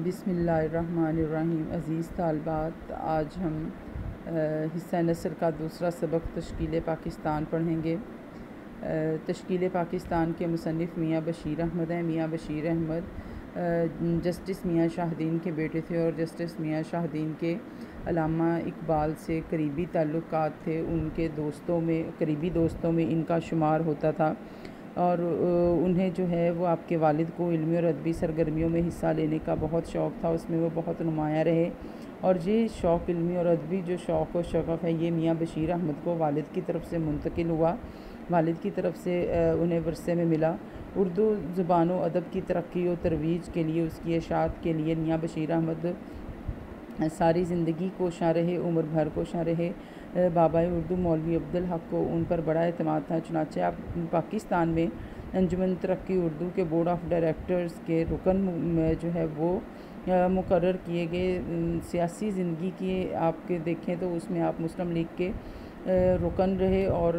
बिस्मिल्लाहिर्रहमानिर्रहीम। अज़ीज़ तालबात, आज हम हिस्सा नसर का दूसरा सबक तश्कील पाकिस्तान पढ़ेंगे। तश्कील पाकिस्तान के मुसन्निफ़ मियाँ बशीर अहमद हैं। मियाँ बशीर अहमद जस्टिस मियाँ शाहदीन के बेटे थे और जस्टिस मियाँ शाहदीन के अल्लामा इकबाल से करीबी ताल्लुकात थे। उनके करीबी दोस्तों में इनका शुमार होता था और उन्हें जो है वो आपके वालिद को इल्मी और अदबी सरगर्मियों में हिस्सा लेने का बहुत शौक़ था। उसमें वो बहुत नुमायाँ रहे और ये शौक़ इल्मी और अदबी जो शौक़ व शग़फ़ है, ये मियाँ बशीर अहमद को वालिद की तरफ से मुंतकिल हुआ। वालिद की तरफ से उन्हें वरसे में मिला। उर्दू ज़ुबान व अदब की तरक्की और तरवीज के लिए, उसकी इशाअत के लिए मियाँ बशीर अहमद सारी ज़िंदगी कोशां रहे, उम्र भर कोशां रहे। बाबा उर्दू मौलवी अब्दुल हक को उन पर बड़ा एतमाद था। चुनांचे आप पाकिस्तान में अंजुमन तरक्की उर्दू के बोर्ड ऑफ डायरेक्टर्स के रुकन जो है वो मुकर्रर किए गए। सियासी ज़िंदगी की आपके देखें तो उसमें आप मुस्लिम लीग के रुकन रहे और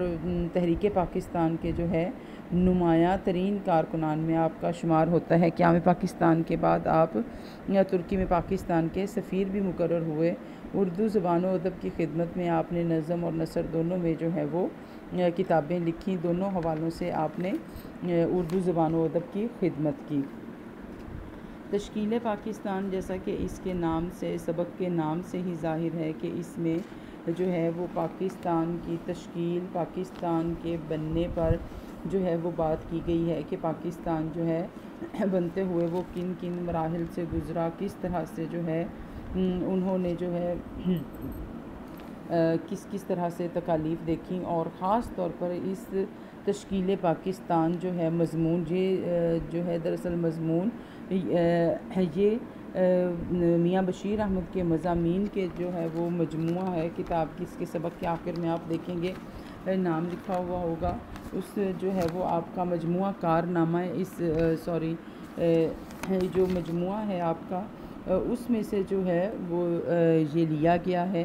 तहरीक पाकिस्तान के जो है नुमायाँ तरीन कारकुनान में आपका शुमार होता है। क़याम पाकिस्तान के बाद आप तुर्की में पाकिस्तान के सफ़ीर भी मुकर्रर हुए। उर्दू ज़ुबान व अदब की खिदमत में आपने नज़म और नसर दोनों में जो है वो किताबें लिखी। दोनों हवालों से आपने उर्दू ज़ुबान व अदब की खिदमत की। तश्कील पाकिस्तान, जैसा कि इसके नाम से, सबक के नाम से ही ज़ाहिर है कि इसमें जो है वो पाकिस्तान की तश्कील, पाकिस्तान के बनने पर जो है वो बात की गई है कि पाकिस्तान जो है बनते हुए वो किन किन मराहिल से गुज़रा, किस तरह से जो है उन्होंने जो है किस किस तरह से तकालीफ़ देखी और ख़ास तौर पर इस तश्कील पाकिस्तान जो है मज़मून, ये जो है दरअसल मज़मून ये मियाँ बशीर अहमद के मज़ामीन के जो है वो मजमुआ है किताब की। इसके सबक के आखिर में आप देखेंगे नाम लिखा हुआ होगा, उस जो है वो आपका मजमुआ कारनामा है। इस जो मजमुआ है आपका, उसमें से जो है वो ये लिया गया है।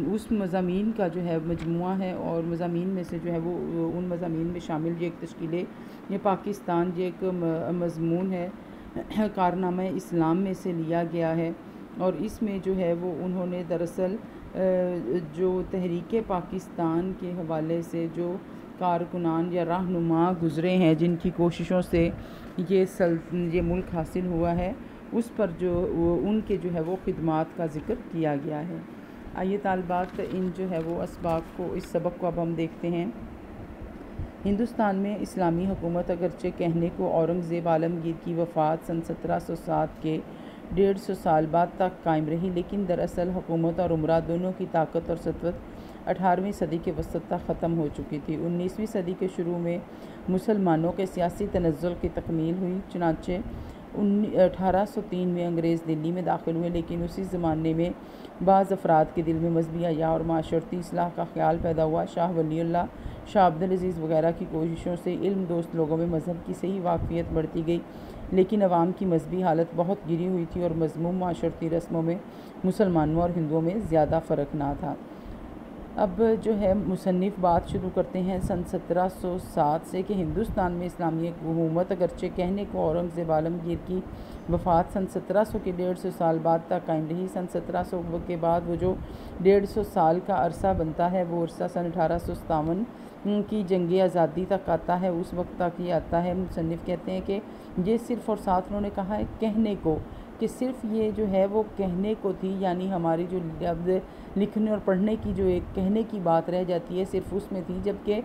उस मज़ामीन का जो है मजमुआ है और मज़ामीन में से जो है वो उन मज़ामीन में शामिल ये एक तश्कील ये पाकिस्तान ये एक मज़मून है, कारनामा इस्लाम में से लिया गया है। और इसमें जो है वो उन्होंने दरअसल जो तहरीक पाकिस्तान के हवाले से जो कारकुनान या रहनुमा गुज़रे हैं, जिनकी कोशिशों से ये मुल्क हासिल हुआ है, उस पर जो उनके जो है वो खिदमात का ज़िक्र किया गया है। आइए तालबात, इन जो है वो असबाब को, इस सबक को अब हम देखते हैं। हिंदुस्तान में इस्लामी हुकूमत अगरचे कहने को औरंगज़ेब आलमगीर की वफ़ात सन 1707 के 150 साल बाद तक कायम रही, लेकिन दरअसल हुकूमत और उमरा दोनों की ताकत और सत्वत 18वीं सदी के वसत तक ख़त्म हो चुकी थी। 19वीं सदी के शुरू में मुसलमानों के सियासी तनज़्ज़ुल की तकमील हुई। चुनांचे 1803 में अंग्रेज़ दिल्ली में दाखिल हुए, लेकिन उसी ज़माने में बाज़ अफराद के दिल में मजहबी हया और माशरती इस्लाह का ख्याल पैदा हुआ। शाह वलीउल्लाह, शाह अब्दुल अज़ीज़ वगैरह की कोशिशों से इल्म दोस्त लोगों में मज़हब की सही वाक़फ़ियत बढ़ती गई, लेकिन अवाम की मजहबी हालत बहुत गिरी हुई थी और मज़मूम माशरती रस्मों में मुसलमानों और हिंदुओं में ज़्यादा फ़र्क ना था। अब जो है मुसन्निफ़ बात शुरू करते हैं सन 1707 से कि हिंदुस्तान में इस्लामी हुकूमत अगरचे कहने को औरंगज़ेब आलमगीर की वफ़ात सन 1700 के 150 साल बाद तक कायम रही। सन 1700 के बाद वो जो 150 साल का अरसा बनता है, वो अरसा सन 1857 की जंग आज़ादी तक आता है, उस वक्त तक ये आता है। मुसन्निफ़ कहते हैं कि ये सिर्फ़, और साथ उन्होंने कहा है कहने को, कि सिर्फ़ ये जो है वो कहने को थी, यानी हमारी जो लफ्ज़ लिखने और पढ़ने की जो एक कहने की बात रह जाती है, सिर्फ़ उसमें थी। जबकि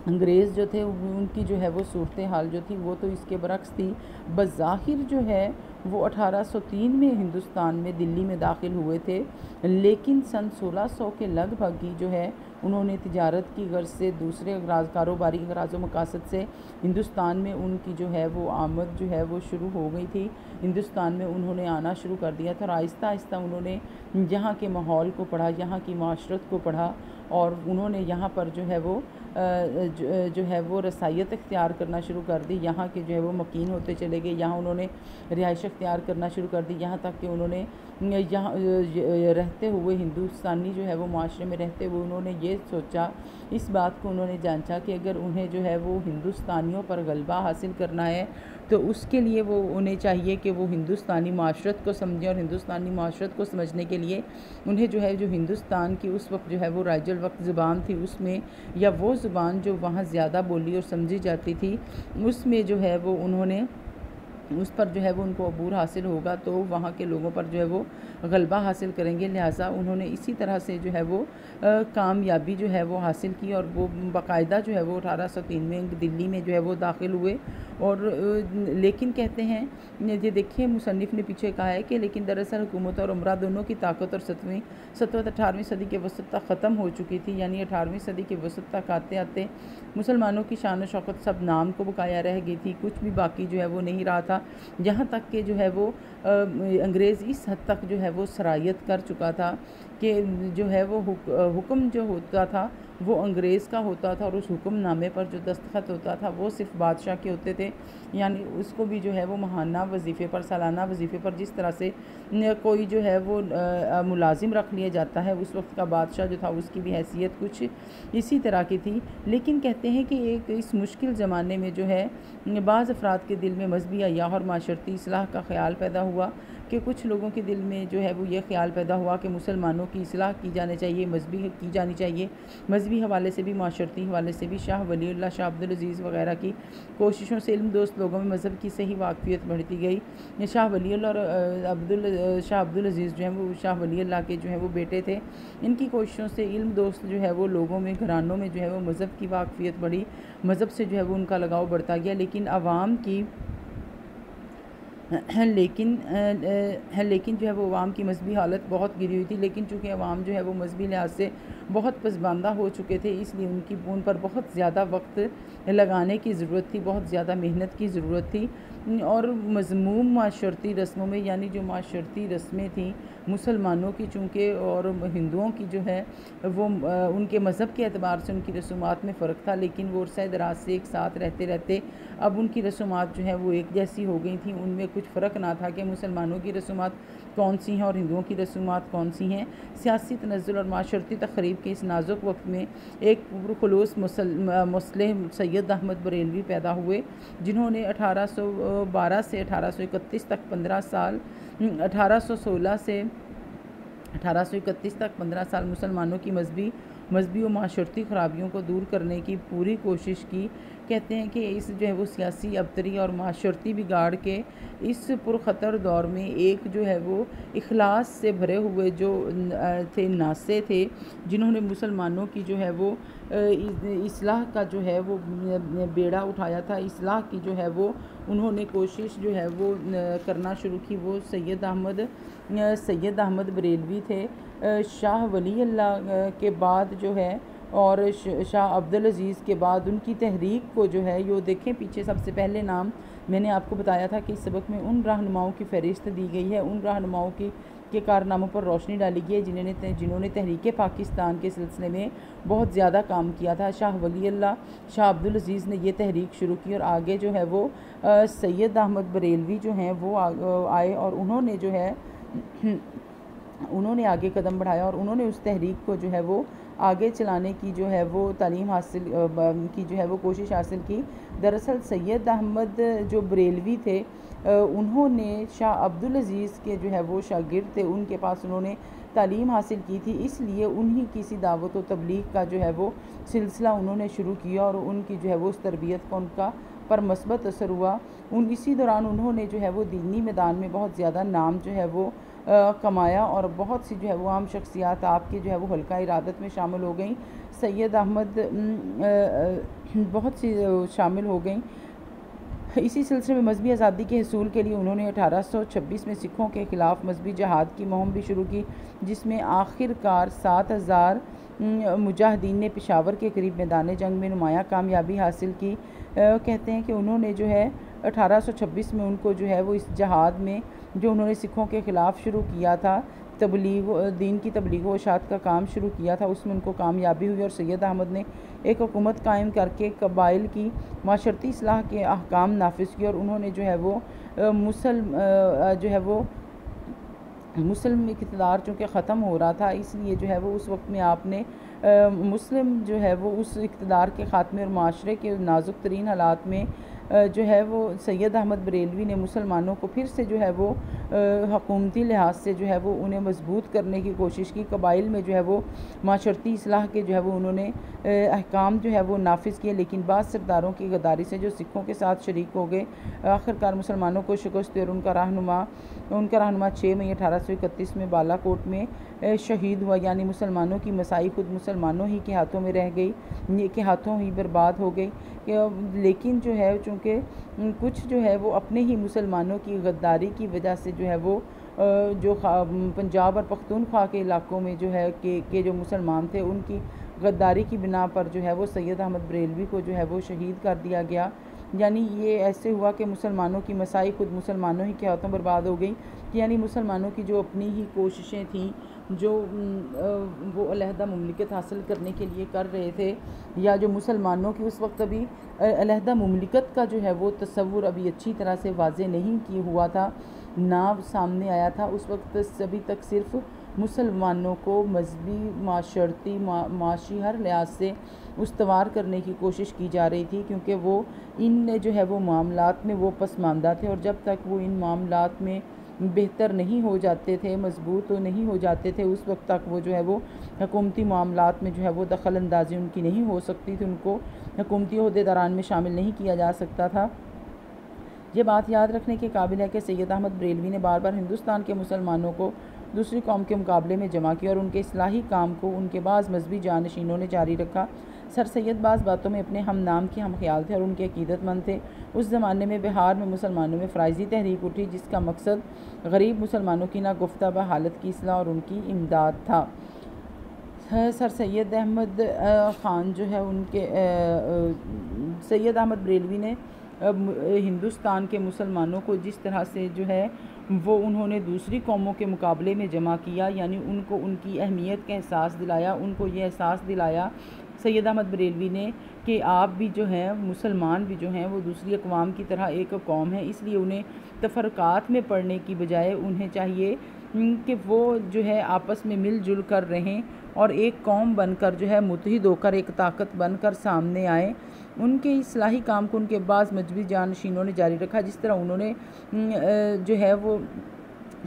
अंग्रेज़ जो थे उनकी जो है वो सूरत हाल जो थी वो तो इसके बरक्स थी। बज़ाहिर जो है वो 1803 में हिंदुस्तान में दिल्ली में दाखिल हुए थे, लेकिन सन 1600 के लगभग ही जो है उन्होंने तिजारत की गर्ज से, दूसरे कारोबारी गराज़ मकासद से हिंदुस्तान में उनकी जो है वो आमद जो है वो शुरू हो गई थी। हिंदुस्तान में उन्होंने आना शुरू कर दिया था और आहिस्ता आहिस्ता उन्होंने यहाँ के माहौल को पढ़ा, यहाँ की माशरत को पढ़ा और उन्होंने यहाँ पर जो है वो जो है वो रसायत इख्तियार करना शुरू कर दी। यहाँ के जो है वो मकीन होते चले गए, यहाँ उन्होंने रिहाइश इख्तियार करना शुरू कर दी, यहाँ तक कि उन्होंने यहाँ रहते हुए हिंदुस्तानी जो है वो माशरे में रहते हुए उन्होंने ये ये सोचा, इस बात को उन्होंने जांचा कि अगर उन्हें जो है वो हिंदुस्तानियों पर गलबा हासिल करना है तो उसके लिए वो उन्हें चाहिए कि वो हिंदुस्तानी माशरत को समझें, और हिंदुस्तानी माशरत को समझने के लिए उन्हें जो है जो हिंदुस्तान की उस वक्त जो है वो राइजुल वक्त ज़ुबान थी उसमें, या वो ज़ुबान जो वहाँ ज़्यादा बोली और समझी जाती थी उसमें जो है वो उन्होंने उस पर जो है वो उनको अबूर हासिल होगा तो वहाँ के लोगों पर जो है वो गलबा हासिल करेंगे। लिहाजा उन्होंने इसी तरह से जो है वो कामयाबी जो है वो हासिल की, और वो बाकायदा जो है वो 1803 में दिल्ली में जो है वो दाखिल हुए। और लेकिन कहते हैं, ये देखिए मुसन्निफ़ ने पीछे कहा है कि लेकिन दरअसल हुकूमत और उमरा दोनों की ताकत और 18वीं सदी के वसत तक ख़त्म हो चुकी थी, यानी 18वीं सदी के वसत तक आते आते मुसलमानों की शान व शौकत सब नाम को बकाया रह गई थी, कुछ भी बाकी जो है वो नहीं रहा था। यहाँ तक कि जो है वो अंग्रेज़ इस हद तक जो है वो सरायत कर चुका था कि जो है वो हुक्म जो होता था वो अंग्रेज़ का होता था, और उस हुक्मनामे पर जो दस्तखत होता था वो सिर्फ बादशाह के होते थे। यानी उसको भी जो है वो माहाना वजीफ़े पर, सालाना वजीफ़े पर जिस तरह से कोई जो है वो मुलाजिम रख लिया जाता है, उस वक्त का बादशाह जो था उसकी भी हैसियत कुछ इसी तरह की थी। लेकिन कहते हैं कि एक इस मुश्किल ज़माने में जो है बाज़ अफराद के दिल में मजहबी अय्याह और माशरती इस्लाह का ख़्याल पैदा हुआ कि कुछ लोगों के दिल में जो है वो ये ख्याल पैदा हुआ कि मुसलमानों की इस्लाह की जानी चाहिए, मजहबी की जानी चाहिए। मजहबी हवाले से भी, माशरती हवाले से भी शाह वलीउल्लाह, शाह अब्दुल अज़ीज़ वग़ैरह की कोशिशों से इल्म दोस्त लोगों में मज़हब की सही वाक़फ़ियत बढ़ती गई। शाह वलीउल्लाह और शाह अब्दुल अज़ीज़ जो हैं वो शाह वलीउल्लाह के जो हैं वो बेटे थे। इनकी कोशिशों से इल्म दोस्त जो है वो लोगों में, घरानों में जो है वो मज़हब की वाक़फ़ियत बढ़ी, मज़हब से जो है वो उनका लगाव बढ़ता गया। लेकिन आवाम की लेकिन जो है वो अवाम की मजहबी हालत बहुत गिरी हुई थी। लेकिन चूँकि अवाम जो है वो मजहबी लिहाज से बहुत पसमानदा हो चुके थे, इसलिए उन पर बहुत ज़्यादा वक्त लगाने की ज़रूरत थी, बहुत ज़्यादा मेहनत की ज़रूरत थी। और मज़मूम माशरती रस्मों में, यानी जो माशरती रस्में थीं मुसलमानों की, चूँकि और हिंदुओं की जो है वो उनके मज़हब के एतबार से उनकी रसूमात में फ़र्क था, लेकिन वो अरसा दराज से एक साथ रहते रहते अब उनकी रसूमात जो है वो एक जैसी हो गई थी। उनमें कुछ फ़र्क ना था कि मुसलमानों की रसूमात कौन सी हैं और हिंदुओं की रसूमात कौन सी हैं। सियासी तनज़्ज़ुल और माशरती तक़रीब के इस नाजुक वक्त में एक पुरखुलूस मुस्लिम सैयद अहमद बरेलवी पैदा हुए, जिन्होंने 1812 से 1831 तक 15 साल 1816 से 1831 तक 15 साल मुसलमानों की मजहबी व माशरती ख़राबियों को दूर करने की पूरी कोशिश की। कहते हैं कि इस जो है वो सियासी अबतरी और माशरती बिगाड़ के इस पुरख़तर दौर में एक जो है वो इखलास से भरे हुए जो थे नासे थे, जिन्होंने मुसलमानों की जो है वो इस्लाह का जो है वो बेड़ा उठाया था, इस्लाह की जो है वो उन्होंने कोशिश जो है वो करना शुरू की। वो सैयद अहमद बरेलवी थे। शाह वली अल्लाह के बाद जो है और शाह अब्दुल अज़ीज़ के बाद उनकी तहरीक को जो है यो देखें पीछे सबसे पहले नाम मैंने आपको बताया था कि इस सबक में उन रहनुमाओं की फ़हरिस्त दी गई है, उन रहनुमाओं के कारनामों पर रोशनी डाली गई है जिन्होंने तहरीक पाकिस्तान के सिलसिले में बहुत ज़्यादा काम किया था। शाह वली अल्लाह, शाह अब्दुल अज़ीज़ ने ये तहरीक शुरू की, और आगे जो है वो सैयद अहमद बरेलवी जो हैं वो आए, और उन्होंने जो है उन्होंने आगे कदम बढ़ाया, और उन्होंने उस तहरीक को जो है वो आगे चलाने की जो है वो तालीम हासिल की जो है वो कोशिश हासिल की। दरअसल सैयद अहमद जो बरेलवी थे उन्होंने शाह अब्दुल अज़ीज़ के जो है वो शागिर्द थे, उनके पास उन्होंने तालीम हासिल की थी, इसलिए उन्हीं की सी दावत व तबलीग का जो है वो सिलसिला उन्होंने शुरू किया, और उनकी जो है वो उस तरबियत का उनका पर मस्बत असर हुआ। इसी दौरान उन्होंने जो है वो दीनी मैदान में बहुत ज़्यादा नाम जो है वो कमाया, और बहुत सी जो है वो आम शख्सियात आपके जो है वो हल्का इरादत में शामिल हो गई। सैयद अहमद बहुत सी शामिल हो गई। इसी सिलसिले में मजहबी आज़ादी के हसूल के लिए उन्होंने 1826 में सिखों के ख़िलाफ़ मजहबी जहाद की मुहिम भी शुरू की, जिसमें आखिरकार 7000 मुजाहिदीन ने पेशावर के करीब मैदान जंग में नुमाया कामयाबी हासिल की। कहते हैं कि उन्होंने जो है 1826 में उनको जो है वो इस जहाद में जो उन्होंने सिखों के ख़िलाफ़ शुरू किया था, दीन की तबलीग व इशाअत का काम शुरू किया था, उसमें उनको कामयाबी हुई, और सैयद अहमद ने एक हुकूमत कायम करके कबाइल की माशरती इस्लाह के अहकाम नाफिज किए, और उन्होंने जो है वो मुसलम इक़्तिदार चूँकि ख़त्म हो रहा था, इसलिए जो है वो उस वक्त में आपने मुस्लिम जो है वो उस इक़्तिदार के ख़ात्मे और माशरे के नाजुक तरीन हालात में जो है वो सैयद अहमद बरेलवी ने मुसलमानों को फिर से जो है वो हुकूमती लिहाज से जो है वो उन्हें मजबूत करने की कोशिश की। कबाइल में जो है वो माशरती इस्लाह के जो है वो उन्होंने अहकाम जो है वो नाफिज किए, लेकिन बाद सरदारों की गद्दारी से जो सिखों के साथ शरीक हो गए, आखिरकार मुसलमानों को शिकस्त और उनका रहनुमा 6 मई 1831 में बालाकोट में शहीद हुआ। यानी मुसलमानों की मसाई खुद मुसलमानों ही के हाथों में रह गई, के हाथों ही बर्बाद हो गई। लेकिन जो है चूँकि कुछ जो है वो अपने ही मुसलमानों की गद्दारी की वजह से जो है वो जो पंजाब और पख्तूनख्वा के इलाकों में जो है के जो मुसलमान थे उनकी गद्दारी की बिना पर जो है वो सैयद अहमद बरेलवी को जो है वो शहीद कर दिया गया। यानी ये ऐसे हुआ कि मुसलमानों की मसाई खुद मुसलमानों ही के हाथों बर्बाद हो गई। यानी मुसलमानों की जो अपनी ही कोशिशें थीं जो वो अलहदा मुमलिकत हासिल करने के लिए कर रहे थे, या जो मुसलमानों की उस वक्त अभी अलहदा मुमलिकत का जो है वो तस्वुर अभी अच्छी तरह से वाज़े नहीं किया हुआ था, ना सामने आया था। उस वक्त अभी तक सिर्फ़ मुसलमानों को मजहबी, माशरती, माशी हर लिहाज से उस्तवार करने की कोशिश की जा रही थी, क्योंकि वो इन जो है वो मामलात में वो पसमानदा थे, और जब तक वो इन मामलात में बेहतर नहीं हो जाते थे, मजबूत नहीं हो जाते थे, उस वक्त तक वो जो है वो हुकूमती मामलात में जो है वो दखल अंदाजी उनकी नहीं हो सकती थी, उनको हुकूमती ओहदेदारान में शामिल नहीं किया जा सकता था। ये बात याद रखने के काबिल है कि सैयद अहमद बरेलवी ने बार बार हिंदुस्तान के मुसलमानों को दूसरी कौम के मुकाबले में जमा किया, और उनके इस्लाही काम को उनके बाज़ मजहबी जानशीनों ने जारी रखा। सर सैयद बाज़ बातों में अपने हम नाम के हम ख्याल थे और उनके अकीदतमंद थे। उस ज़माने में बिहार में मुसलमानों में फ़राइज़ी तहरीक उठी, जिसका मकसद गरीब मुसलमानों की नागुफ्ता हालत की इस्लाह और उनकी इमदाद था। सर सैयद अहमद ख़ान जो है उनके सैयद अहमद बरेलवी ने हिंदुस्तान के मुसलमानों को जिस तरह से जो है वो उन्होंने दूसरी कौमों के मुकाबले में जमा किया, यानी उनको उनकी अहमियत का एहसास दिलाया, उनको ये एहसास दिलाया सैयद अहमद बरेलवी ने कि आप भी जो हैं, मुसलमान भी जो हैं वो दूसरी अक़वाम की तरह एक कौम है, इसलिए उन्हें तफ़रक़ात में पड़ने की बजाय उन्हें चाहिए कि वो जो है आपस में मिलजुल कर रहें और एक कौम बनकर जो है मुत्तहिद होकर एक ताकत बनकर सामने आए। उनके इस्लाही काम को उनके बाज़ मजहबी जानशीनों ने जारी रखा, जिस तरह उन्होंने जो है वो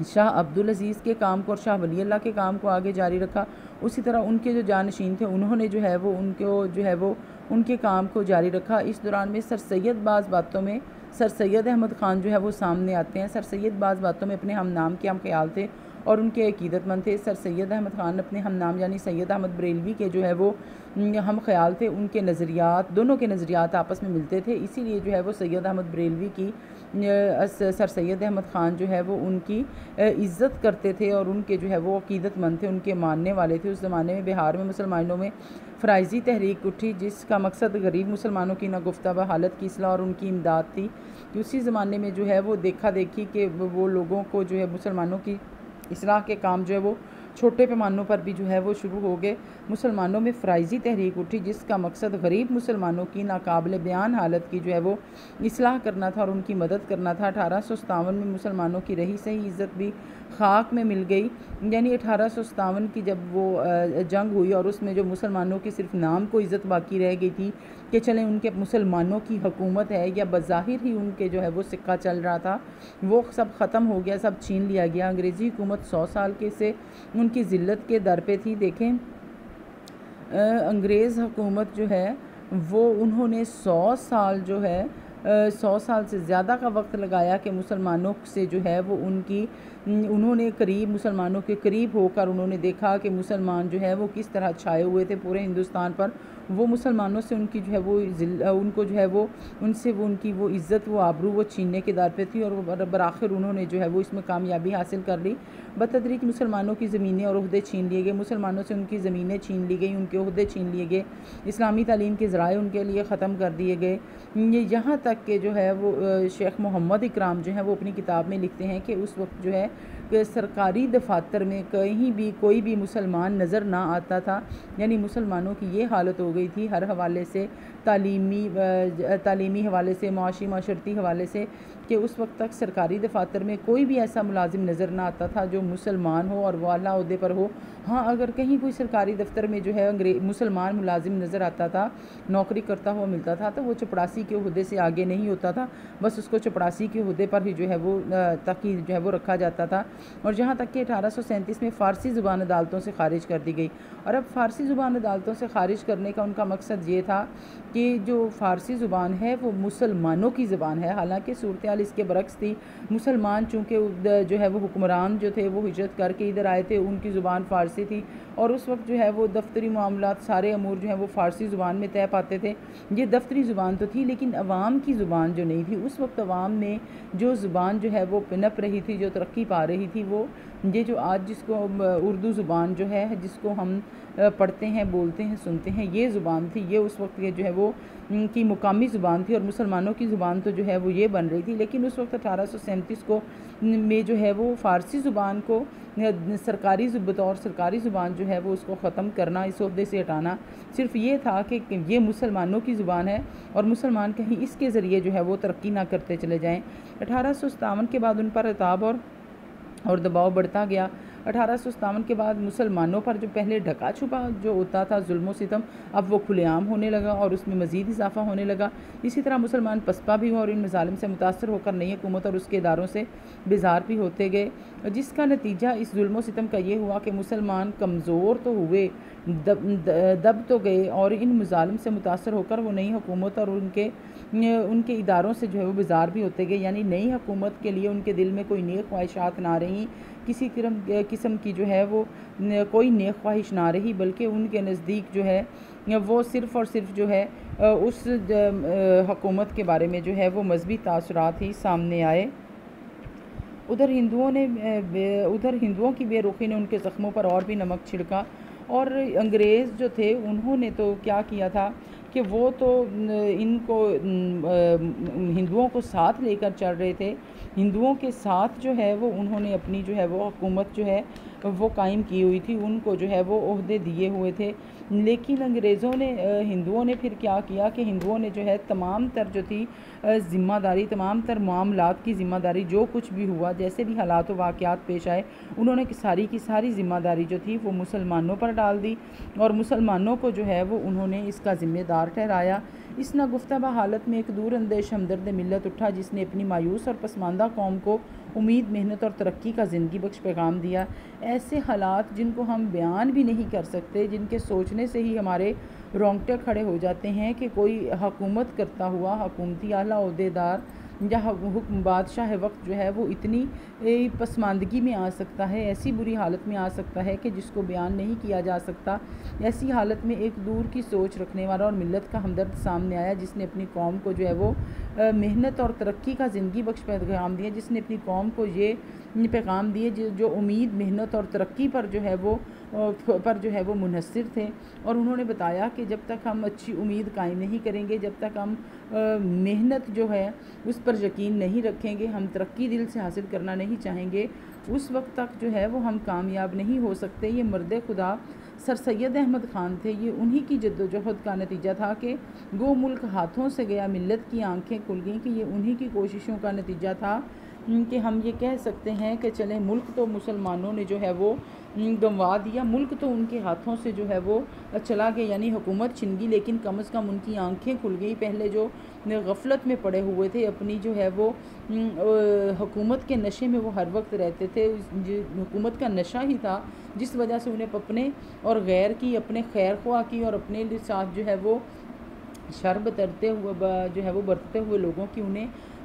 शाह अब्दुल अज़ीज़ के काम को और शाह वली अल्लाह के काम को आगे जारी रखा, उसी तरह उनके जो जानशीन थे उन्होंने जो है वो उनको जो है वो उनके काम को जारी रखा। इस दौरान में सर सैयद बाज़ बातों में सर सैयद अहमद ख़ान जो है वो सामने आते हैं। सर सैयद बाज़ बातों में अपने हम नाम के हम ख्याल थे और उनके अकीदतमंद थे। सर सैयद अहमद ख़ान अपने हम नाम यानी सैयद अहमद बरेलवी के जो है वो हम ख्याल थे, उनके नज़रियात, दोनों के नज़रियात आपस में मिलते थे, इसीलिए जो है वो सैयद अहमद बरेलवी की सर सैयद अहमद ख़ान जो है वो उनकी इज़्ज़त करते थे और उनके जो है वो अकीदतमंद थे, उनके मानने वाले थे। उस ज़माने में बिहार में मुसलमानों में फ़राइज़ी तहरीक उठी, जिसका मकसद गरीब मुसलमानों की नागुफ्ता हालत की इस्लाह और उनकी इमदाद थी। उसी ज़माने में जो है वो देखा देखी कि वो लोगों को जो है मुसलमानों की इस्लाह के काम जो है वो छोटे पैमानों पर भी जो है वो शुरू हो गए। मुसलमानों में फ़राइज़ी तहरीक उठी, जिसका मकसद गरीब मुसलमानों की नाकाबिल बयान हालत की जो है वो इस्लाह करना था और उनकी मदद करना था। 1857 में मुसलमानों की रही सही इज़्ज़त भी खाक में मिल गई। यानी 1857 की जब वो जंग हुई और उसमें जो मुसलमानों की सिर्फ नाम को इज़्ज़त बाकी रह गई थी कि चलें उनके मुसलमानों की हुकूमत है, या बज़ाहिर ही उनके जो है वो सिक्का चल रहा था, वो सब ख़त्म हो गया, सब छीन लिया गया। अंग्रेज़ी हुकूमत 100 साल के से उनकी ज़िल्लत के दर पे थी। देखें अंग्रेज़ हुकूमत जो है वो उन्होंने 100 साल जो है 100 साल से ज़्यादा का वक्त लगाया कि मुसलमानों से जो है वो उन्होंने करीब मुसलमानों के करीब होकर उन्होंने देखा कि मुसलमान जो है वो किस तरह छाए हुए थे पूरे हिंदुस्तान पर। वो मुसलमानों से उनकी जो है वो उनको जो है वो उनसे वो उनकी वो इज़्ज़त, वो आबरू वो छीनने के दर पे थी और बराखिर उन्होंने जो है वो इसमें कामयाबी हासिल कर ली। बतदरीज मुसलमानों की ज़मीनें और ओहदे छीन लिए गए, मुसलमानों से उनकी ज़मीनें छीन ली गई, उनके ओहदे छीन लिए गए, इस्लामी तालीम के ज़राए उनके लिए ख़त्म कर दिए गए। यहाँ तक कि जो है वो शेख मोहम्मद इकराम जो है वो अपनी किताब में लिखते हैं कि उस वक्त जो है कि सरकारी दफातर में कहीं भी कोई भी मुसलमान नज़र ना आता था। यानी मुसलमानों की ये हालत हो गई थी हर हवाले से तालीमी हवाले से, माशी माशरती हवाले से, कि उस वक्त तक सरकारी दफातर में कोई भी ऐसा मुलाजिम नज़र ना आता था जो मुसलमान हो और वो आला ओहदे पर हो। हाँ, अगर कहीं कोई सरकारी दफ्तर में जो है मुसलमान मुलाजिम नज़र आता था, नौकरी करता हुआ मिलता था, तो वो चपड़ासी के ओहदे से आगे नहीं होता था, बस उसको चपड़ासी के ओहदे पर ही जो है वो ताकि जो है वो रखा जाता था। और जहाँ तक कि 1837 में फ़ारसी ज़ुबान अदालतों से खारिज कर दी गई। और अब फ़ारसी ज़ुबान अदालतों से खारिज करने का उनका मकसद ये था कि जो फ़ारसी ज़ुबान है वो मुसलमानों की ज़ुबान है। हालांकि सूरत हाल इसके बरक्स थी। मुसलमान चूँकि जो है वो हुक्मरान जो थे वो हिजरत करके इधर आए थे, उनकी ज़ुबान फ़ारसी थी, और उस वक्त जो है वो दफ्तरी मामलात सारे अमूर जो है वो फ़ारसी ज़ुबान में तय पाते थे। ये दफ्तरी ज़ुबान तो थी, लेकिन अवाम की ज़ुबान जो नहीं थी। उस वक्त अवाम में जो ज़ुबान जो है वो पनप रही थी, जो तरक्की पा रही थी, वो ये जो आज जिसको उर्दू ज़ुबान जो है, जिसको हम पढ़ते हैं, बोलते हैं, सुनते हैं, ये ज़ुबान थी। ये उस वक्त ये जो है वो की मुकामी ज़ुबान थी, और मुसलमानों की ज़ुबान तो जो है वो ये बन रही थी। लेकिन उस वक्त 1837 को में जो है वो फ़ारसी ज़ुबान को बतौर सरकारी ज़ुबान जो है वो उसको ख़त्म करना, इस ओहदे से हटाना, सिर्फ ये था कि ये मुसलमानों की ज़ुबान है और मुसलमान कहीं इसके ज़रिए जो है वो तरक्की ना करते चले जाएँ। 1857 के बाद उन पर इताब और दबाव बढ़ता गया। 1857 के बाद मुसलमानों पर जो पहले ढका छुपा जो होता था जुल्म सितम, अब वो खुलेआम होने लगा और उसमें मज़ीद इजाफा होने लगा। इसी तरह मुसलमान पसपा भी हुआ और इन मज़ालिम से मुतासर होकर नई हुकूमत और उसके इदारों से बेजार भी होते गए, जिसका नतीजा इस जुल्म सितम का ये हुआ कि मुसलमान कमज़ोर तो हुए, दब तो गए, और इन मज़ालिम से मुतासर होकर वो नई हुकूमत और उनके इदारों से जो है वो बेजार भी होते गए। यानी नई हुकूमत के लिए उनके दिल में कोई नेक ख्वाहिशात ना रही, किसी किस्म की जो है वो कोई नेक ख्वाहिश ना रही, बल्कि उनके नज़दीक जो है वो सिर्फ़ और सिर्फ जो है उस हुकूमत के बारे में जो है वो मजहबी तासुरात ही सामने आए। उधर हिंदुओं की बेरुखी ने उनके ज़ख्मों पर और भी नमक छिड़का, और अंग्रेज़ जो थे उन्होंने तो क्या किया था कि वो तो इनको हिंदुओं को साथ लेकर चल रहे थे। हिंदुओं के साथ जो है वो उन्होंने अपनी जो है वो हुकूमत जो है वो कायम की हुई थी, उनको जो है वो ओहदे दिए हुए थे। लेकिन अंग्रेज़ों ने हिंदुओं ने फिर क्या किया कि हिंदुओं ने जो है तमाम तर जो थी ज़िम्मेदारी, तमाम तर मामलात की ज़िम्मेदारी, जो कुछ भी हुआ, जैसे भी हालात व वाक़यात पेश आए, उन्होंने सारी की सारी ज़िम्मेदारी जो थी वो मुसलमानों पर डाल दी, और मुसलमानों को जो है वो उन्होंने इसका ज़िम्मेदार ठहराया। इस नागुफ्ता हालत में एक दूर अंदेश हमदर्द मिलत उठा, जिसने अपनी मायूस और पसमानदा कौम को उम्मीद, मेहनत और तरक्की का ज़िंदगी बख्श पैगाम दिया। ऐसे हालात जिनको हम बयान भी नहीं कर सकते, जिनके सोचने से ही हमारे रोंगटे खड़े हो जाते हैं कि कोई हुकूमत करता हुआ हुकूमती आला ओहदेदार या हुक्म बादशाह वक्त जो है वो इतनी पसमानदगी में आ सकता है, ऐसी बुरी हालत में आ सकता है कि जिसको बयान नहीं किया जा सकता। ऐसी हालत में एक दूर की सोच रखने वाला और मिलत का हमदर्द सामने आया, जिसने अपनी कौम को जो है वो मेहनत और तरक्की का ज़िंदगी बख्श पैगाम दिया, जिसने अपनी कौम को ये पैगाम दिए जो उम्मीद, मेहनत और तरक्की पर जो है वो मुनहसर थे। और उन्होंने बताया कि जब तक हम अच्छी उम्मीद कायम नहीं करेंगे, जब तक हम मेहनत जो है उस पर यकीन नहीं रखेंगे, हम तरक्की दिल से हासिल करना नहीं चाहेंगे, उस वक्त तक जो है वो हम कामयाब नहीं हो सकते। ये मर्द खुदा सर सैयद अहमद ख़ान थे। ये उन्हीं की जद्दोजहद का नतीजा था कि गो मुल्क हाथों से गया, मिल्लत की आंखें खुल गईं, कि ये उन्हीं की कोशिशों का नतीजा था कि हम ये कह सकते हैं कि चलें, मुल्क तो मुसलमानों ने जो है वो गंवा दिया, मुल्क तो उनके हाथों से जो है वो चला गया, यानी हुकूमत छिन गई, लेकिन कम से कम उनकी आंखें खुल गई। पहले जो गफलत में पड़े हुए थे, अपनी जो है वो हुकूमत के नशे में वो हर वक्त रहते थे, हुकूमत का नशा ही था जिस वजह से उन्हें अपने और गैर की, अपने खैर ख्वाह की और अपने साथ जो है वो शर बरतते हुए जो है वो बरतते हुए लोगों की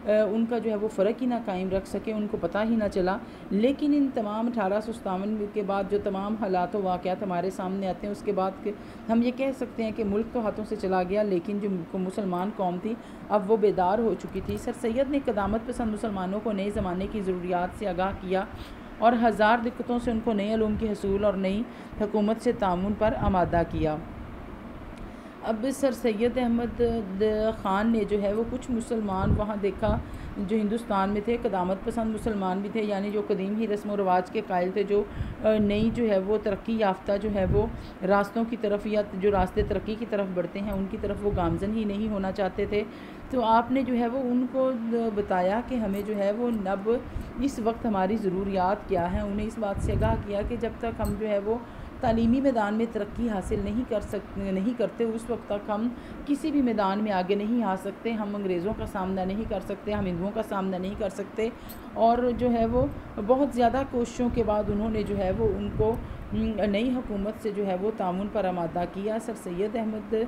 उनका जो है वो फ़र्क ही ना कायम रख सके, उनको पता ही ना चला। लेकिन इन तमाम 1857 के बाद जो तमाम हालात व वाक़यात हमारे सामने आते हैं, उसके बाद के हम ये कह सकते हैं कि मुल्क तो हाथों से चला गया, लेकिन जो मुसलमान कौम थी अब वो बेदार हो चुकी थी। सर सैयद ने क़दामत पसंद मुसलमानों को नए ज़माने की ज़रूरियात से आगाह किया और हज़ार दिक्कतों से उनको नए उलूम के हसूल और नई हुकूमत से तामुन पर आमादा किया। अब सर सैयद अहमद ख़ान ने जो है वो कुछ मुसलमान वहाँ देखा जो हिंदुस्तान में थे, क़दामत पसंद मुसलमान भी थे, यानी जो कदीम ही रस्म व रवाज के कायल थे, जो नई जो है वो तरक्की याफ्ता जो है वो रास्तों की तरफ या जो रास्ते तरक्की की तरफ बढ़ते हैं उनकी तरफ वो गामजन ही नहीं होना चाहते थे। तो आपने जो है वो उनको बताया कि हमें जो है वो नब इस वक्त हमारी ज़रूरियात क्या हैं, उन्हें इस बात से आगाह किया कि जब तक हम जो है वो तालीमी मैदान में तरक्की हासिल नहीं करते उस वक्त तक हम किसी भी मैदान में आगे नहीं आ सकते। हम अंग्रेज़ों का सामना नहीं कर सकते, हम हिंदुओं का सामना नहीं कर सकते। और जो है वो बहुत ज़्यादा कोशिशों के बाद उन्होंने जो है वो उनको नई हुकूमत से जो है वो तामुन पर आमादा किया। सर सैयद अहमद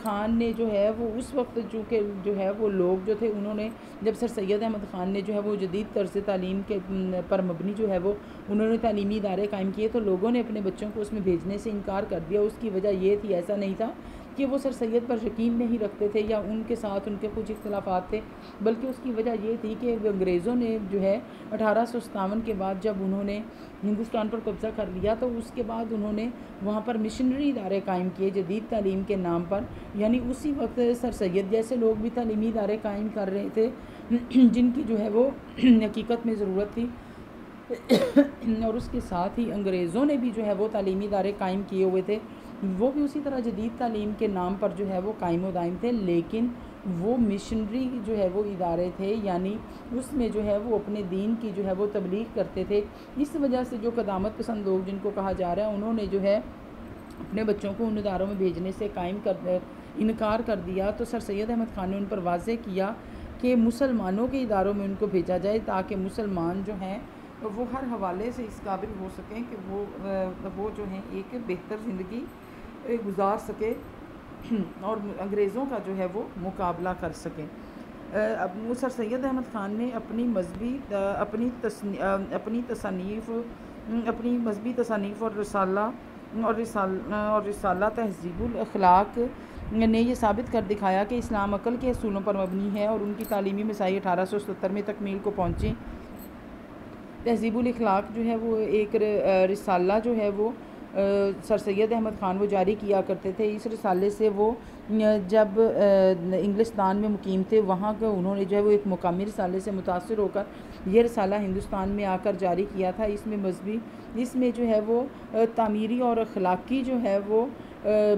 ख़ान ने जो है वो उस वक्त चूँकि जो है वो लोग जो थे उन्होंने जब सर सैयद अहमद ख़ान ने जो है वो जदीद तर्ज़ तालीम के पर मबनी जो है वो उन्होंने तालीमी इदारे कायम किए, तो लोगों ने अपने बच्चों को उसमें भेजने से इनकार कर दिया। उसकी वजह ये थी, ऐसा नहीं था कि वो सर सैयद पर यकीन नहीं रखते थे या उनके साथ उनके कुछ इख्तलाफात थे, बल्कि उसकी वजह ये थी कि अंग्रेज़ों ने जो है 1857 के बाद जब उन्होंने हिंदुस्तान पर कब्ज़ा कर लिया तो उसके बाद उन्होंने वहाँ पर मिशनरी इदारे कायम किए जदीद तालीम के नाम पर। यानी उसी वक्त सर सैयद जैसे लोग भी तालीमी इदारे कायम कर रहे थे जिनकी जो है वो हकीकत में ज़रूरत थी और उसके साथ ही अंग्रेज़ों ने भी जो है वो तालीमी इदारे कायम किए हुए थे, वो भी उसी तरह जदीद तालीम के नाम पर जो है वो कायम व दायम थे, लेकिन वो मिशनरी जो है वो इदारे थे, यानी उसमें जो है वो अपने दीन की जो है वो तबलीग करते थे। इस वजह से जो क़दामत पसंद लोग जिनको कहा जा रहा है उन्होंने जो है अपने बच्चों को उन इदारों में भेजने से इनकार कर दिया। तो सर सैयद अहमद ख़ान ने उन पर वाज़ेह किया कि मुसलमानों के इदारों में उनको भेजा जाए ताकि मुसलमान जो हैं वो हर हवाले से इस काबिल हो सकें कि वो जो हैं एक बेहतर ज़िंदगी गुजार सके और अंग्रेज़ों का जो है वो मुकाबला कर सकें। अब सर सैयद अहमद ख़ान ने अपनी मज़हबी तसानीफ़ और रिसाला तहज़ीबुल अखलाक ने ये साबित कर दिखाया कि इस्लाम अक़ल के असूलों पर मबनी है और उनकी तालीमी मसाई 1877 में तकमील को पहुँची। तहज़ीबुल अखलाक जो है वो एक रिसाला जो है वो सर सैयद अहमद ख़ान वो जारी किया करते थे। इस रिसाले से वो जब इंग्लिस्तान में मुकीम थे वहाँ का उन्होंने जो है वो एक मुकामी रिसाले से मुतासिर होकर ये रिसाला हिंदुस्तान में आकर जारी किया था। इसमें जो है वो तामीरी और अखलाकी जो है वो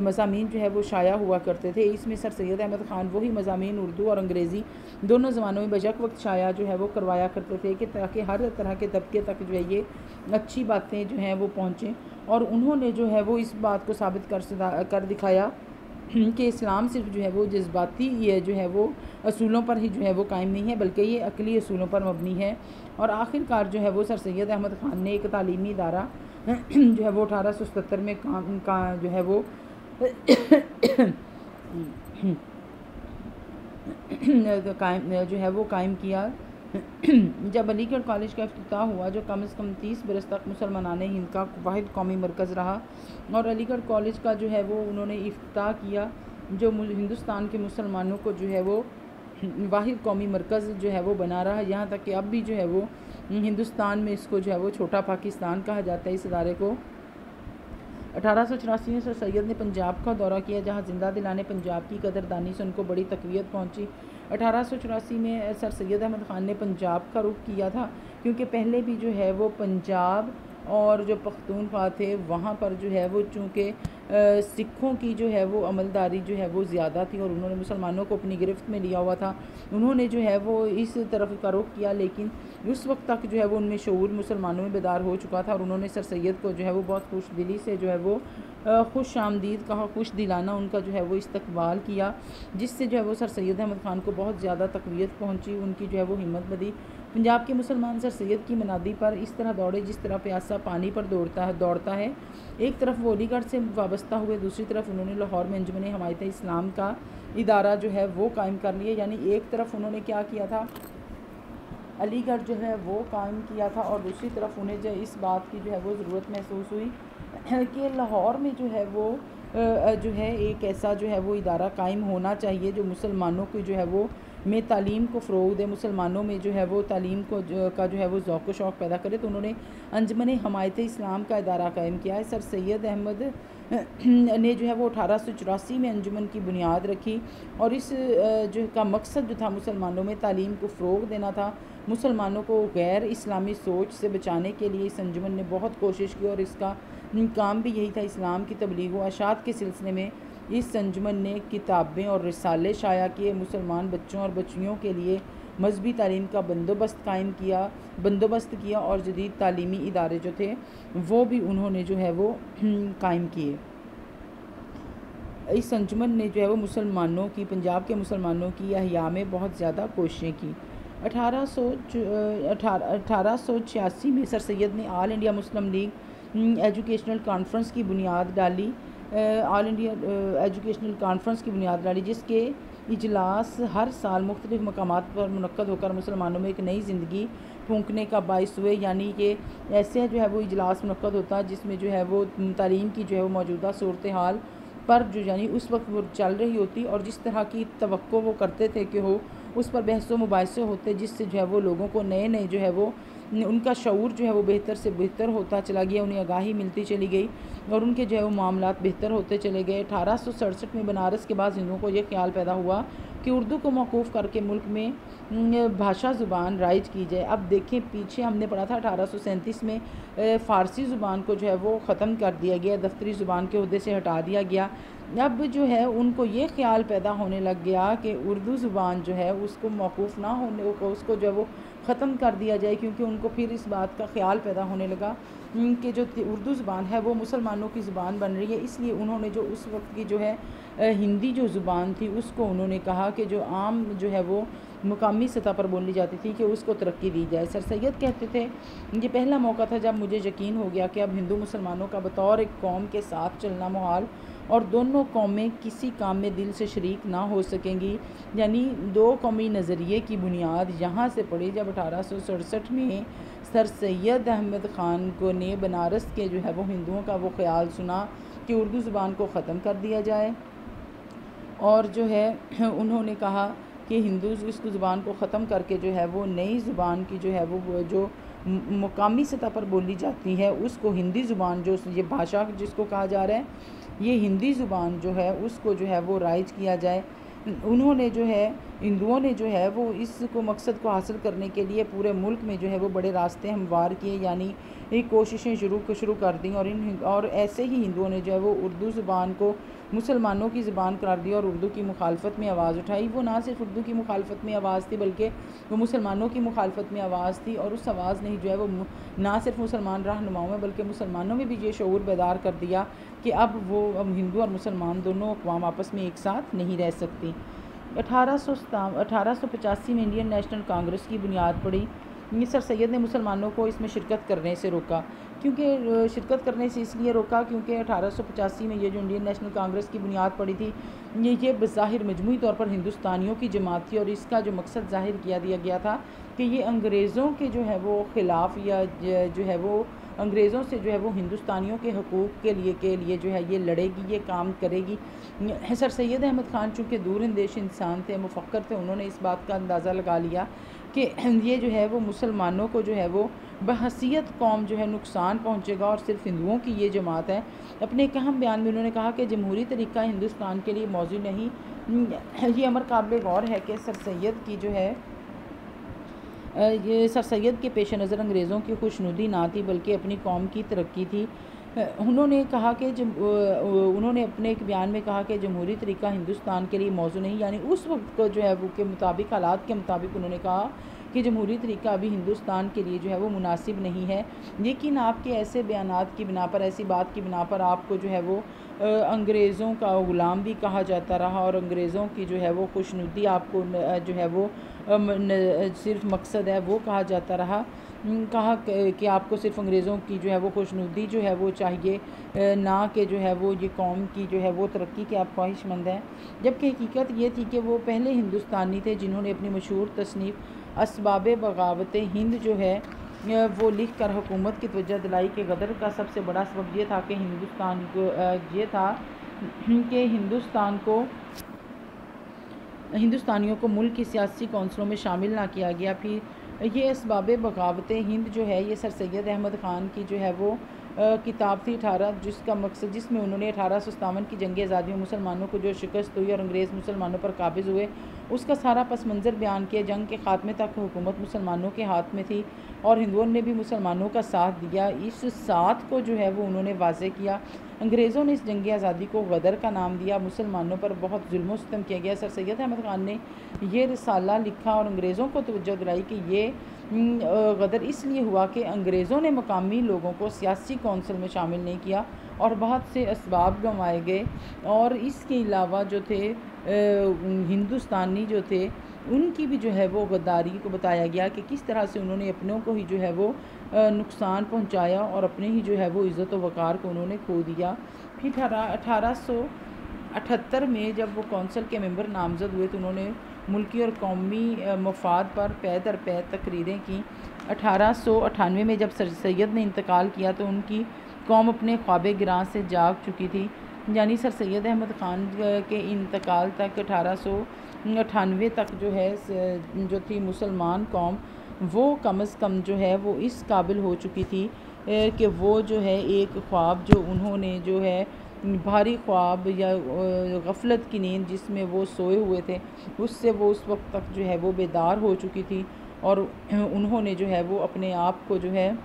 मज़ामीन जो है वो शाया हुआ करते थे। इसमें सर सैयद अहमद ख़ान वही मज़ामीन उर्दू और अंग्रेज़ी दोनों ज़बानों में बजक वक्त शाया जो है वो करवाया करते थे कि ताकि हर तरह के तबके तक जो है ये अच्छी बातें जो हैं वो पहुँचें। और उन्होंने जो है वो इस बात को साबित कर दिखाया कि इस्लाम सिर्फ जो है वो जज्बाती ये जो है वो असूलों पर ही जो है वो कायम नहीं है, बल्कि ये अक़ली असूलों पर मबनी है। और आखिरकार जो है वो सर सैयद अहमद ख़ान ने एक तालीमी इदारा जो है वो 1877 में जो है वो कायम किया। जब अलीगढ़ कॉलेज का इफ्तिताह हुआ जो कम से कम 30 बरस तक मुसलमानाने हिंद का वाहिद कौमी मरकज़ रहा, और अलीगढ़ कॉलेज का जो है वो उन्होंने इफ्तिताह किया जो हिंदुस्तान के मुसलमानों को जो है वो वाहिद कौमी मरकज़ जो है वो बना रहा। यहाँ तक कि अब भी जो है वो हिंदुस्तान में इसको जो है वो छोटा पाकिस्तान कहा जाता है इस इदारे को। 1884 में सर सैयद ने पंजाब का दौरा किया जहाँ जिंदा दिलाने पंजाब की कदरदानी से उनको बड़ी तक़वियत पहुँची। 1884 में सर सैयद अहमद ख़ान ने पंजाब का रुख किया था, क्योंकि पहले भी जो है वो पंजाब और जो पख्तूनख्वा थे वहाँ पर जो है वो चूँकि सिखों की जो है वो अमलदारी जो है वो ज़्यादा थी और उन्होंने मुसलमानों को अपनी गिरफ्त में लिया हुआ था। उन्होंने जो है वो इस तरफ का रुख किया, लेकिन उस वक्त तक जो है वो उनमें शऊर मुसलमानों में बेदार हो चुका था और उन्होंने सर सैयद को जो है वो बहुत खुश दिली से जो है वो खुश आमदीद कहा, खुश दिलाना उनका जो है वो इस्तकबाल किया, जिससे जो है वो सर सैयद अहमद ख़ान को बहुत ज़्यादा तक़वियत पहुँची, उनकी जो है वो हिम्मत बढ़ी। पंजाब के मुसलमान सर सैयद की मनादी पर इस तरह दौड़े जिस तरह प्यासा पानी पर दौड़ता है। एक तरफ वो अलीगढ़ से वाबस्ता हुए, दूसरी तरफ उन्होंने लाहौर में अंजुमन हमायत इस्लाम का इदारा जो है वो कायम कर लिया। यानी एक तरफ उन्होंने क्या किया था, अलीगढ़ जो है वो कायम किया था, और दूसरी तरफ उन्हें जो इस बात की जो है वो ज़रूरत महसूस हुई कि लाहौर में जो है वो जो है एक ऐसा जो है वो इदारा कायम होना चाहिए जो मुसलमानों की जो है वो में तालीम को फ़रोग़ दे, मुसलमानों में जो है वो तालीम को का जो है वो ज़ौक़ व शौक़ पैदा करे। तो उन्होंने अंजुमन हमायत इस्लाम का इदारा कायम किया है। सर सैयद अहमद ने जो है वो 1884 में अंजुमन की बुनियाद रखी और इस जो का मकसद जो था मुसलमानों में तालीम को फ़रोग़ देना था। मुसलमानों को गैर इस्लामी सोच से बचाने के लिए इस अंजुमन ने बहुत कोशिश की और इसका काम भी यही था, इस्लाम की तबलीग व अशात के सिलसिले में इस अंजुमन ने किताबें और रिसाले शाया किए, मुसलमान बच्चों और बच्चियों के लिए मजहबी तालीम का बंदोबस्त किया और जदीद तालीमी इदारे जो थे वो भी उन्होंने जो है वो कायम किए। इस अंजुमन ने जो है वो मुसलमानों की, पंजाब के मुसलमानों की अहया में बहुत ज़्यादा कोशिशें की। 1886 में सर सैयद ने all India Muslim league educational conference की बुनियाद डाली, जिसके इजलास हर साल मुख्तलिफ़ मकामात पर मुनक्कद होकर मुसलमानों में एक नई ज़िंदगी फूंकने का बाइस हुए। यानी कि ऐसे जो है वो इजलास मुनक्कद होता है जिसमें जो है वो तालीम की जो है वो मौजूदा सूरत हाल पर जो यानी उस वक्त वो चल रही होती और जिस तरह की तवक्को वो करते थे कि हो उस पर बहस व मुबाहिसे होते, जिससे जो है वो लोगों को नए नए जो है वो उनका शऊर जो है वो बेहतर से बेहतर होता चला गया, उन्हें आगाही मिलती चली गई और उनके जो है वो मामलात बेहतर होते चले गए। 1867 में बनारस के बाद हिंदुओं को ये ख्याल पैदा हुआ कि उर्दू को मौकूफ़ करके मुल्क में भाषा ज़ुबान राइज की जाए। अब देखें, पीछे हमने पढ़ा था 1837 में फ़ारसी ज़ुबान को जो है वो ख़त्म कर दिया गया, दफ्तरी ज़ुबान के ओहदे से हटा दिया गया। अब जो है उनको ये ख्याल पैदा होने लग गया कि उर्दू ज़ुबान जो है उसको मौकूफ़ ना होने को, उसको जो है वो ख़त्म कर दिया जाए, क्योंकि उनको फिर इस बात का ख्याल पैदा होने लगा कि जो उर्दू ज़ुबान है वो मुसलमानों की ज़ुबान बन रही है। इसलिए उन्होंने जो उस वक्त की जो है हिंदी जो ज़ुबान थी उसको उन्होंने कहा कि जो आम जो है वो मुकामी सतह पर बोली जाती थी कि उसको तरक्की दी जाए। सर सैयद कहते थे, ये पहला मौका था जब मुझे यकीन हो गया कि अब हिंदू मुसलमानों का बतौर एक कौम के साथ चलना मुहाल और दोनों कौमें किसी काम में दिल से शरीक ना हो सकेंगी। यानी दो कौमी नज़रिए की बुनियाद यहाँ से पड़ी जब 1867 में सर सैयद अहमद ख़ान को ने बनारस के जो है वो हिंदुओं का वो ख्याल सुना कि उर्दू ज़ुबान को ख़त्म कर दिया जाए और जो है उन्होंने कहा कि हिंदू इस ज़ुबान को ख़त्म करके जो है वो नई ज़ुबान की जो है वो जो मुकामी सतह पर बोली जाती है उसको हिंदी ज़ुबान, जो ये भाषा जिसको कहा जा रहा है ये हिंदी ज़ुबान जो है उसको जो है वो राइज किया जाए। उन्होंने जो है हिंदुओं ने जो है वो इसको मकसद को हासिल करने के लिए पूरे मुल्क में जो है वो बड़े रास्ते हमवार किए, यानी एक कोशिशें शुरू कर दी और ऐसे ही हिंदुओं ने जो है वो उर्दू ज़ुबान को मुसलमानों की ज़ुबान करार दिया और उर्दू की मुखालफत में आवाज़ उठाई। वो ना सिर्फ उर्दू की मुखालफत में आवाज़ थी बल्कि वो मुसलमानों की मुखालफत में आवाज़ थी और उस आवाज़ ने जो है वो ना सिर्फ मुसलमान रहनुमाओं में बल्कि मुसलमानों में भी ये शऊर बेदार कर दिया कि अब हिंदू और मुसलमान दोनों अक़वाम आपस में एक साथ नहीं रह सकती। 1885 में इंडियन नेशनल कांग्रेस की बुनियाद पड़ी। सर सैयद ने मुसलमानों को इसमें शिरकत करने से रोका, क्योंकि शिरकत करने से इसलिए रोका क्योंकि 1885 में ये जो इंडियन नेशनल कांग्रेस की बुनियाद पड़ी थी ये बज़ाहिर मजमूई तौर पर हिंदुस्तानियों की जमात थी और इसका जो मकसद ज़ाहिर किया दिया गया था कि ये अंग्रेज़ों के जो है वो ख़िलाफ़ या जो है वो अंग्रेज़ों से जो है वो हिंदुस्तानियों के हकूक़ के लिए जो है ये लड़ेगी, ये काम करेगी। सर सैयद अहमद ख़ान चूँकि दूर अंदेश इंसान थे, मुफ़क्कर थे, उन्होंने इस बात का अंदाज़ा लगा लिया कि ये जो है वो मुसलमानों को जो है वो बहसीयत कौम जो है नुकसान पहुँचेगा और सिर्फ हिंदुओं की ये जमात है। अपने एक अहम बयान में उन्होंने कहा कि जमहूरी तरीक़ा हिंदुस्तान के लिए मौजूद नहीं। ये अमर काबिल गौर है कि सर सैयद की जो है ये सर सैयद के पेश नज़र अंग्रेज़ों की खुशनुदी ना थी बल्कि अपनी कौम की तरक्की थी। उन्होंने कहा कि उन्होंने अपने एक बयान में कहा कि जमहूरी तरीक़ा हिंदुस्तान के लिए मौजूद नहीं, यानी उस वक्त को जो है वो के मुताबिक, हालात के मुताबिक उन्होंने कहा कि जमहूरी तरीक़ा अभी हिंदुस्तान के लिए जो है वो मुनासिब नहीं है। लेकिन आपके ऐसे बयानात की बिना पर, ऐसी बात की बिना पर आपको जो है वो अंग्रेज़ों का ग़ुलाम भी कहा जाता रहा और अंग्रेज़ों की जो है वो खुशनुदी आपको जो है वो सिर्फ मकसद है वो कहा जाता रहा। कहा कि आपको सिर्फ अंग्रेज़ों की जो है वो खुशनुदी जो है वो चाहिए, ना कि जो है वो ये कौम की जो है वो तरक्की के आप ख्वाहिशमंद हैं। जबकि हकीकत ये थी कि वो पहले हिंदुस्तानी थे जिन्होंने अपनी मशहूर तसनीफ़ असबाब बगावत हिंद जो है वो लिख कर हुकूमत की तवज्जो दिलाई कि गदर का सबसे बड़ा सबब ये था कि हिंदुस्तानियों को मुल्क की सियासी कौंसलों में शामिल ना किया गया। फिर ये असबाब बगावत हिंद जो है ये सर सैयद अहमद ख़ान की जो है वो किताब थी 18, जिसका मकसद जिसमें उन्होंने 1857 की जंग आज़ादी में मुसलमानों को जो शिकस्त हुई और अंग्रेज़ मुसलमानों पर काबिज़ हुए उसका सारा पस मंज़र बयान किया। जंग के ख़ात्मे तक हुकूमत मुसलमानों के हाथ में थी और हिंदुओं ने भी मुसलमानों का साथ दिया। इस साथ को जो है वो उन्होंने वाज़े किया। अंग्रेज़ों ने इस जंग आज़ादी को गदर का नाम दिया। मुसलमानों पर बहुत जुल्म सितम किया गया। सर सैयद अहमद ख़ान ने ये रिसाला लिखा और अंग्रेज़ों को तवज्जो दिलाई कि ये गदर इसलिए हुआ कि अंग्रेज़ों ने मकामी लोगों को सियासी कौंसिल में शामिल नहीं किया और बहुत से असबाब गंवाए गए। और इसके अलावा जो थे हिंदुस्तानी जो थे उनकी भी जो है वो गद्दारी को बताया गया कि किस तरह से उन्होंने अपनों को ही जो है वो नुकसान पहुंचाया और अपने ही जो है वो इज़्ज़त व वक़ार को उन्होंने खो दिया। फिर 1878 में जब वो कौंसिल के मेंबर नामज़द हुए तो उन्होंने मुल्की और कौमी मफाद पर पै दर पै तकरीरें की। 1898 में जब सर सैयद ने इंतकाल किया तो उनकी कौम अपने ख्वाब गिरां से जाग चुकी थी। यानी सर सैयद अहमद ख़ान के इंतकाल तक 1898 तक जो है जो थी मुसलमान कौम वो कम अज़ कम जो है वो इस काबिल हो चुकी थी कि वो जो है एक ख्वाब जो उन्होंने जो है भारी ख्वाब या गफलत की नींद जिसमें वो सोए हुए थे उससे वो उस वक्त तक जो है वो बेदार हो चुकी थी और उन्होंने जो है वो अपने आप को जो है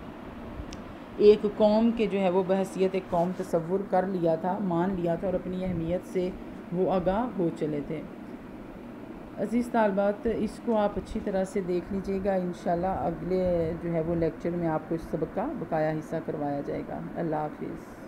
एक कौम के जो है वो बहसियत एक कौम तसव्वुर कर लिया था, मान लिया था और अपनी अहमियत से वो आगाह हो चले थे। अज़ीज़ तालबात, इसको आप अच्छी तरह से देख लीजिएगा। इंशाल्लाह अगले जो है वो लेक्चर में आपको इस सबक का बकाया हिस्सा करवाया जाएगा। अल्लाह हाफिज़।